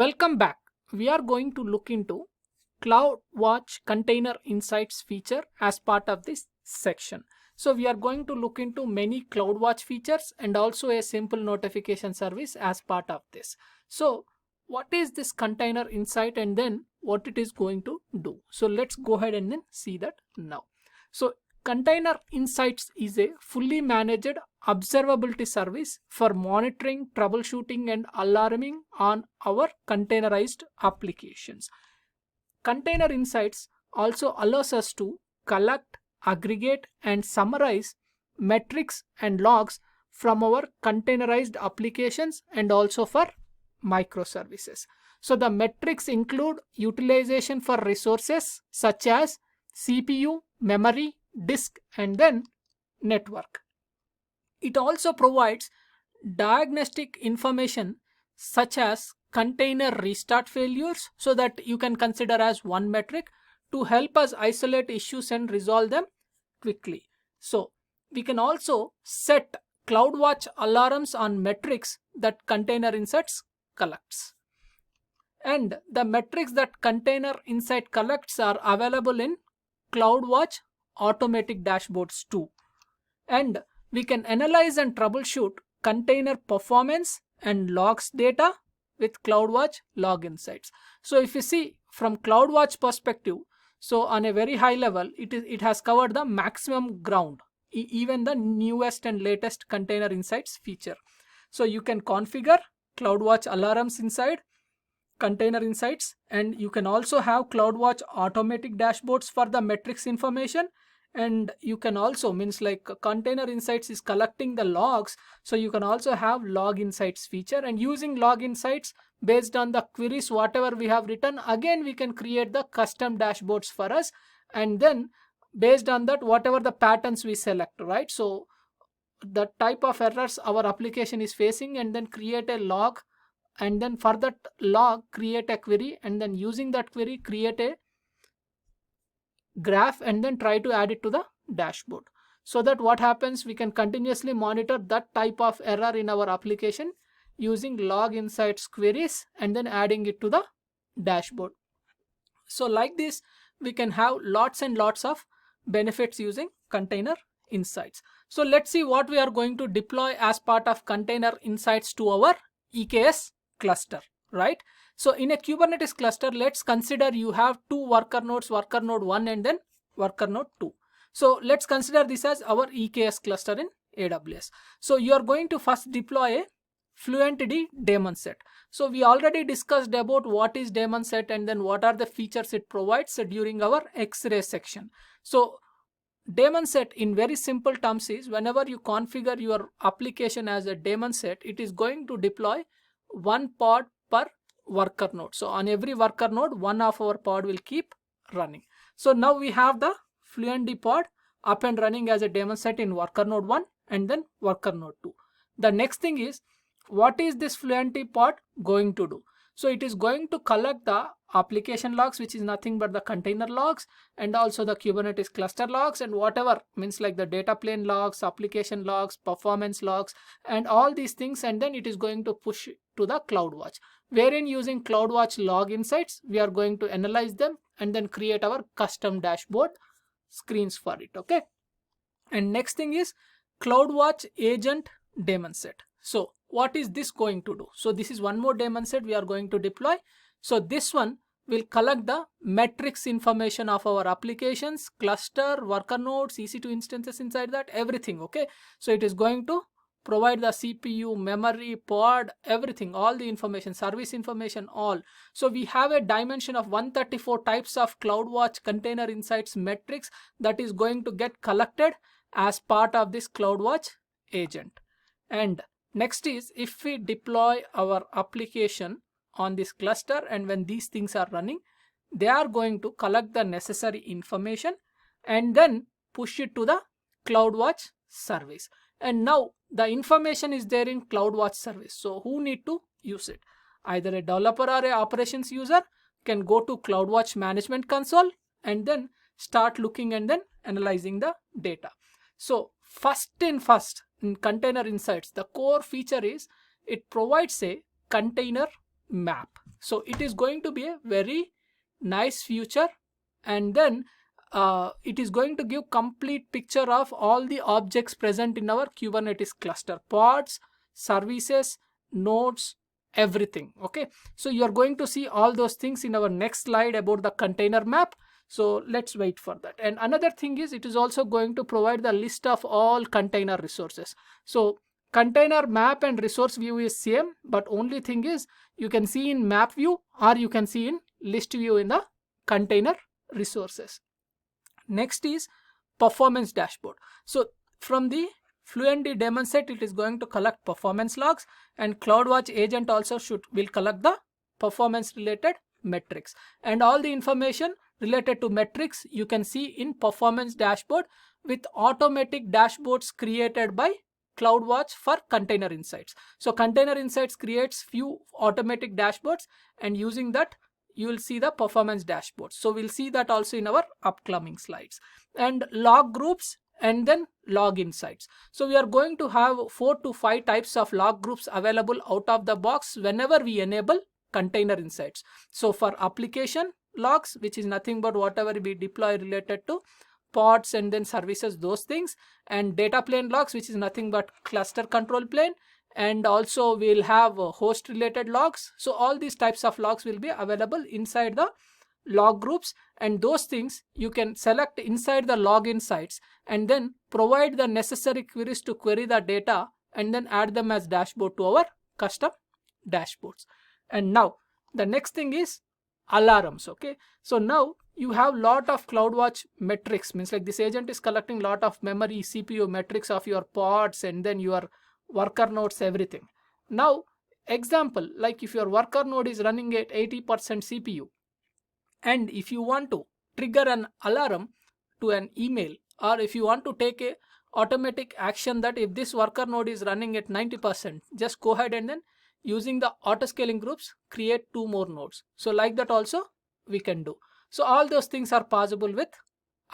Welcome back. We are going to look into CloudWatch Container Insights feature as part of this section. So we are going to look into many CloudWatch features and also a simple notification service as part of this. So what is this container insight and then what it is going to do? So let's go ahead and then see that now. So Container Insights is a fully managed observability service for monitoring, troubleshooting, and alarming on our containerized applications. Container Insights also allows us to collect, aggregate, and summarize metrics and logs from our containerized applications and also for microservices. So the metrics include utilization for resources such as CPU, memory, disk, and then network. It also provides diagnostic information such as container restart failures so that you can consider as one metric to help us isolate issues and resolve them quickly. So we can also set CloudWatch alarms on metrics that Container Insights collects. And the metrics that Container Insight collects are available in CloudWatch automatic dashboards too. And we can analyze and troubleshoot container performance and logs data with CloudWatch Log Insights. So if you see from CloudWatch perspective, so on a very high level, it has covered the maximum ground, even the newest and latest Container Insights feature. So you can configure CloudWatch alarms inside Container Insights, and you can also have CloudWatch automatic dashboards for the metrics information. And you can also Container Insights is collecting the logs, so you can also have Log Insights feature, and using Log Insights based on the queries whatever we have written, again we can create the custom dashboards for us, and then based on that whatever the patterns we select, right? So the type of errors our application is facing, and then create a log, and then for that log create a query, and then using that query create a graph and then try to add it to the dashboard, so that what happens, we can continuously monitor that type of error in our application using Log Insights queries and then adding it to the dashboard. So like this we can have lots and lots of benefits using Container Insights. So let's see what we are going to deploy as part of Container Insights to our EKS cluster, right? So in a Kubernetes cluster, let's consider you have two worker nodes, worker node 1 and then worker node 2. So let's consider this as our EKS cluster in AWS. So you are going to first deploy a Fluentd daemon set. So we already discussed about what is daemon set and then what are the features it provides during our X-ray section. So daemon set in very simple terms is whenever you configure your application as a daemon set, it is going to deploy one pod per worker node. So on every worker node, one of our pod will keep running. So now we have the Fluentd pod up and running as a daemon set in worker node 1 and then worker node 2. The next thing is, what is this Fluentd pod going to do? So it is going to collect the application logs, which is nothing but the container logs, and also the Kubernetes cluster logs, and whatever like the data plane logs, application logs, performance logs, and all these things, and then it is going to push to the CloudWatch, wherein using CloudWatch Log Insights we are going to analyze them and then create our custom dashboard screens for it. Okay. And next thing is CloudWatch Agent daemon set. So what is this going to do? So this is one more daemon set we are going to deploy. So this one will collect the metrics information of our applications, cluster, worker nodes, EC2 instances inside that, everything. Okay. So it is going to provide the CPU, memory, pod, everything, all the information, service information, all. So we have a dimension of 134 types of CloudWatch Container Insights metrics that is going to get collected as part of this CloudWatch agent. And next is, if we deploy our application on this cluster and when these things are running, they are going to collect the necessary information and then push it to the CloudWatch service. And now the information is there in CloudWatch service. So who need to use it? Either a developer or a operations user can go to CloudWatch management console and then start looking and then analyzing the data. So first in Container Insights, the core feature is it provides a container map. So it is going to be a very nice feature, and then it is going to give complete picture of all the objects present in our Kubernetes cluster, pods, services, nodes, everything. Okay, so you are going to see all those things in our next slide about the container map. So let's wait for that. And another thing is, it is also going to provide the list of all container resources. So container map and resource view is same, but only thing is you can see in map view or you can see in list view in the container resources. Next is performance dashboard. So from the Fluentd daemon set, it is going to collect performance logs, and CloudWatch agent also will collect the performance related metrics, and all the information related to metrics you can see in performance dashboard with automatic dashboards created by CloudWatch for Container Insights. So Container Insights creates few automatic dashboards, and using that you will see the performance dashboards. So we'll see that also in our upcoming slides. And log groups and then log insights. So we are going to have 4 to 5 types of log groups available out of the box whenever we enable Container Insights. So for application logs, which is nothing but whatever we deploy related to pods and then services, those things, and data plane logs, which is nothing but cluster control plane, and also we'll have host related logs. So all these types of logs will be available inside the log groups, and those things you can select inside the log insights and then provide the necessary queries to query the data and then add them as dashboard to our custom dashboards. And now the next thing is alarms. Okay, so now you have lot of CloudWatch metrics, means like this agent is collecting lot of memory, CPU metrics of your pods and then your worker nodes, everything. Now example, like if your worker node is running at 80% CPU, and if you want to trigger an alarm to an email, or if you want to take a automatic action that if this worker node is running at 90%, just go ahead and then using the auto scaling groups create 2 more nodes. So like that also we can do. So all those things are possible with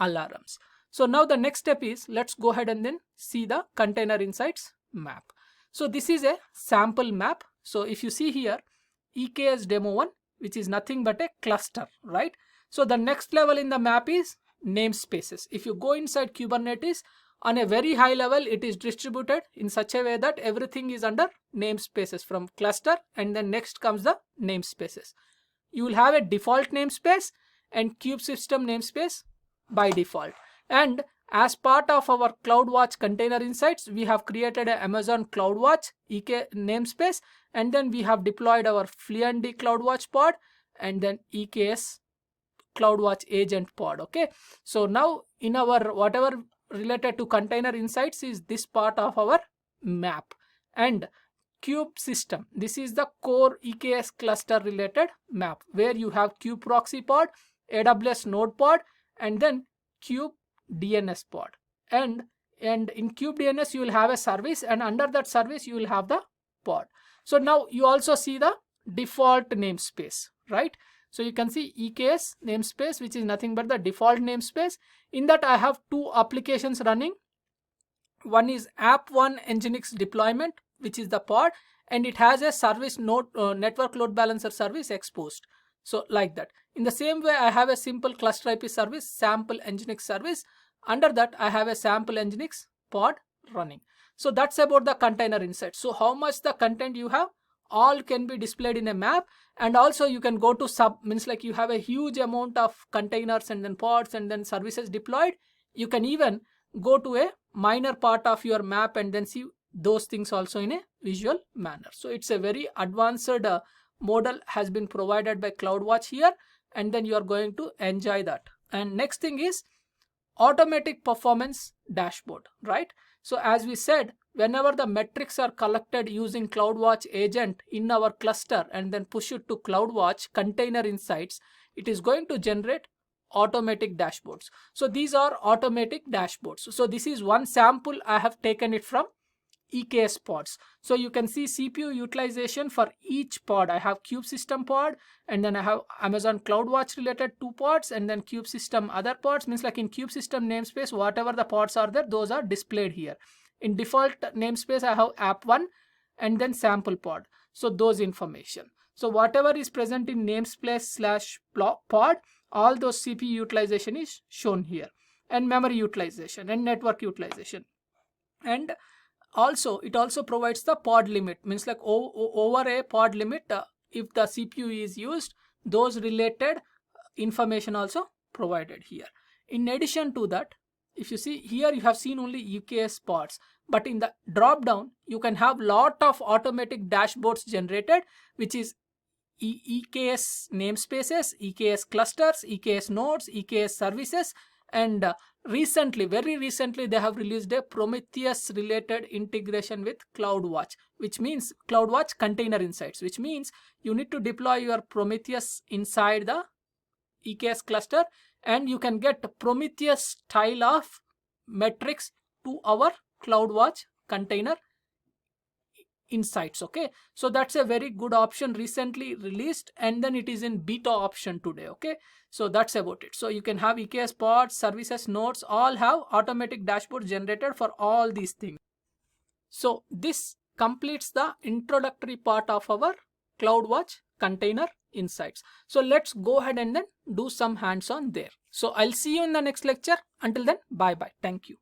alarms. So now the next step is, let's go ahead and then see the Container Insights map. So this is a sample map. So if you see here, EKS demo 1, which is nothing but a cluster, right? So the next level in the map is namespaces. If you go inside Kubernetes, on a very high level, it is distributed in such a way that everything is under namespaces from cluster, and then next comes the namespaces. You will have a default namespace and kubesystem namespace by default. And as part of our CloudWatch Container Insights, we have created an Amazon CloudWatch EK namespace, and then we have deployed our Fluentd CloudWatch pod and then EKS CloudWatch agent pod. Okay, so now in our whatever related to Container Insights is this part of our map. And kubesystem, this is the core EKS cluster related map where you have kubeproxy pod, AWS node pod, and then kubedns pod. And in kubedns you will have a service, and under that service you will have the pod. So now you also see the default namespace, right? So you can see EKS namespace, which is nothing but the default namespace. In that I have 2 applications running. One is app1 Nginx deployment, which is the pod, and it has a service node network load balancer service exposed. So like that. In the same way, I have a simple cluster IP service, sample Nginx service. Under that, I have a sample Nginx pod running. So that's about the Container Insights. So how much the content you have, all can be displayed in a map. And also you can go to sub, means like you have a huge amount of containers and then pods and then services deployed. You can even go to a minor part of your map and then see those things also in a visual manner. So it's a very advanced model has been provided by CloudWatch here, and then you are going to enjoy that. And next thing is automatic performance dashboard, right? So as we said, whenever the metrics are collected using CloudWatch agent in our cluster and then push it to CloudWatch Container Insights, it is going to generate automatic dashboards. So these are automatic dashboards. So this is one sample. I have taken it from EKS pods. So you can see CPU utilization for each pod. I have kubesystem pod, and then I have Amazon CloudWatch related 2 pods, and then kubesystem other pods. Means like in kubesystem namespace, whatever the pods are there, those are displayed here. In default namespace, I have app1 and then sample pod. So those information. So whatever is present in namespace/pod, all those CPU utilization is shown here, and memory utilization and network utilization. And also it also provides the pod limit, means like over a pod limit, if the CPU is used, those related information also provided here. In addition to that, if you see here, you have seen only EKS pods, but in the drop down you can have lot of automatic dashboards generated, which is EKS namespaces, EKS clusters, EKS nodes, EKS services, and very recently they have released a Prometheus related integration with CloudWatch, which means CloudWatch Container Insights, which means you need to deploy your Prometheus inside the EKS cluster, and you can get Prometheus style of metrics to our CloudWatch Container Insights. Okay, so that's a very good option, recently released, and then it is in beta option today. Okay, so that's about it. So you can have EKS pods, services, nodes, all have automatic dashboard generated for all these things. So this completes the introductory part of our CloudWatch Container Insights. So let's go ahead and then do some hands-on there. So I'll see you in the next lecture. Until then, bye bye. Thank you.